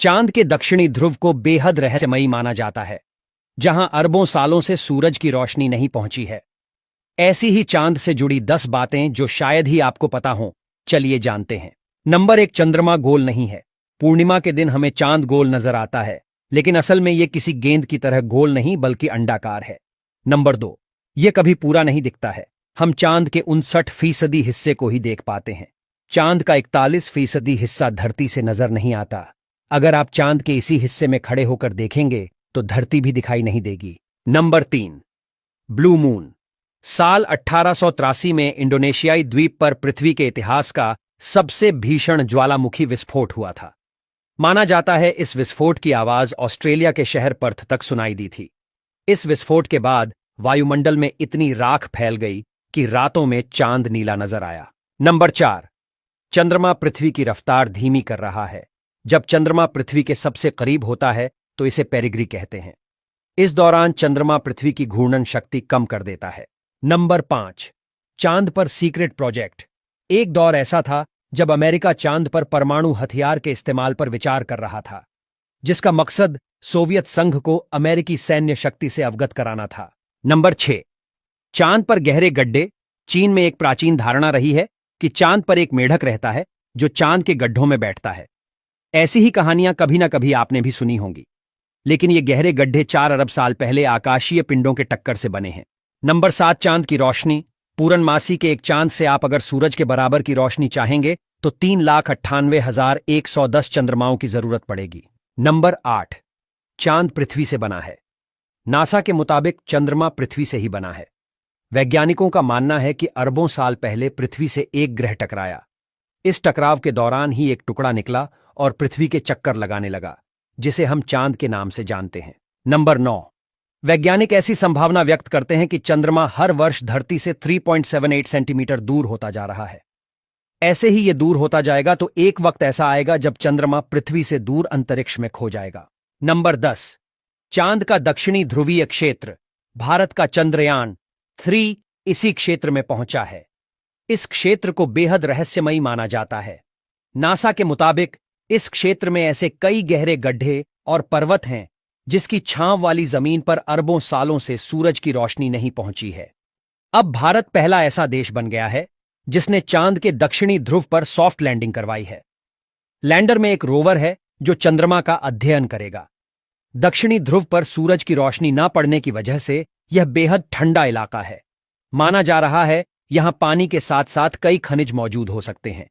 चांद के दक्षिणी ध्रुव को बेहद रहस्यमयी माना जाता है, जहां अरबों सालों से सूरज की रोशनी नहीं पहुंची है। ऐसी ही चांद से जुड़ी 10 बातें जो शायद ही आपको पता हों, चलिए जानते हैं। नंबर 1, चंद्रमा गोल नहीं है। पूर्णिमा के दिन हमें चांद गोल नजर आता है, लेकिन असल में यह किसी गेंद की तरह गोल नहीं बल्कि अंडाकार है। नंबर 2, यह कभी पूरा नहीं दिखता है। हम चांद के 59% हिस्से को ही देख पाते हैं। चांद का 41% हिस्सा धरती से नजर नहीं आता। अगर आप चांद के इसी हिस्से में खड़े होकर देखेंगे तो धरती भी दिखाई नहीं देगी। Number 3, blue moon. साल 1883 में इंडोनेशियाई द्वीप पर पृथ्वी के इतिहास का सबसे भीषण ज्वालामुखी विस्फोट हुआ था। माना जाता है इस विस्फोट की आवाज ऑस्ट्रेलिया के शहर पर्थ तक सुनाई दी थी। इस विस्फोट के बाद वायुमंडल में इतनी राख फैल गई कि रातों में चांद नीला नजर आया। नंबर 4, चंद्रमा पृथ्वी की रफ्तार धीमी कर रहा है। जब चंद्रमा पृथ्वी के सबसे करीब होता है तो इसे पेरिग्री कहते हैं। इस दौरान चंद्रमा पृथ्वी की घूर्णन शक्ति कम कर देता है। नंबर 5, चांद पर सीक्रेट प्रोजेक्ट। एक दौर ऐसा था जब अमेरिका चांद पर परमाणु हथियार के इस्तेमाल पर विचार कर रहा था, जिसका मकसद सोवियत संघ को अमेरिकी सैन्य शक्ति से अवगत कराना था। नंबर 6, चांद पर गहरे गड्ढे। चीन में एक प्राचीन धारणा रही है कि चांद पर एक मेढक रहता है जो चांद के गड्ढों में बैठता है। ऐसी ही कहानियां कभी ना कभी आपने भी सुनी होंगी, लेकिन ये गहरे गड्ढे 4 अरब साल पहले आकाशीय पिंडों के टक्कर से बने हैं। नंबर 7, चांद की रोशनी। पूरनमासी के एक चांद से आप अगर सूरज के बराबर की रोशनी चाहेंगे तो 3,98,110 चंद्रमाओं की जरूरत पड़ेगी। नंबर 8, चांद पृथ्वी से बना है। नासा के मुताबिक चंद्रमा पृथ्वी से ही बना है। वैज्ञानिकों का मानना है कि अरबों साल पहले पृथ्वी से एक ग्रह टकराया। इस टकराव के दौरान ही एक टुकड़ा निकला और पृथ्वी के चक्कर लगाने लगा, जिसे हम चांद के नाम से जानते हैं। नंबर 9, वैज्ञानिक ऐसी संभावना व्यक्त करते हैं कि चंद्रमा हर वर्ष धरती से 3.78 सेंटीमीटर दूर होता जा रहा है। ऐसे ही ये दूर होता जाएगा तो एक वक्त ऐसा आएगा जब चंद्रमा पृथ्वी से दूर अंतरिक्ष में खो जाएगा। नंबर 10, चांद का दक्षिणी ध्रुवीय क्षेत्र। भारत का चंद्रयान 3 इसी क्षेत्र में पहुंचा है। इस क्षेत्र को बेहद रहस्यमयी माना जाता है। नासा के मुताबिक इस क्षेत्र में ऐसे कई गहरे गड्ढे और पर्वत हैं जिसकी छांव वाली जमीन पर अरबों सालों से सूरज की रोशनी नहीं पहुंची है। अब भारत पहला ऐसा देश बन गया है जिसने चांद के दक्षिणी ध्रुव पर सॉफ्ट लैंडिंग करवाई है। लैंडर में एक रोवर है जो चंद्रमा का अध्ययन करेगा। दक्षिणी ध्रुव पर सूरज की रोशनी न पड़ने की वजह से यह बेहद ठंडा इलाका है। माना जा रहा है यहां पानी के साथ साथ कई खनिज मौजूद हो सकते हैं।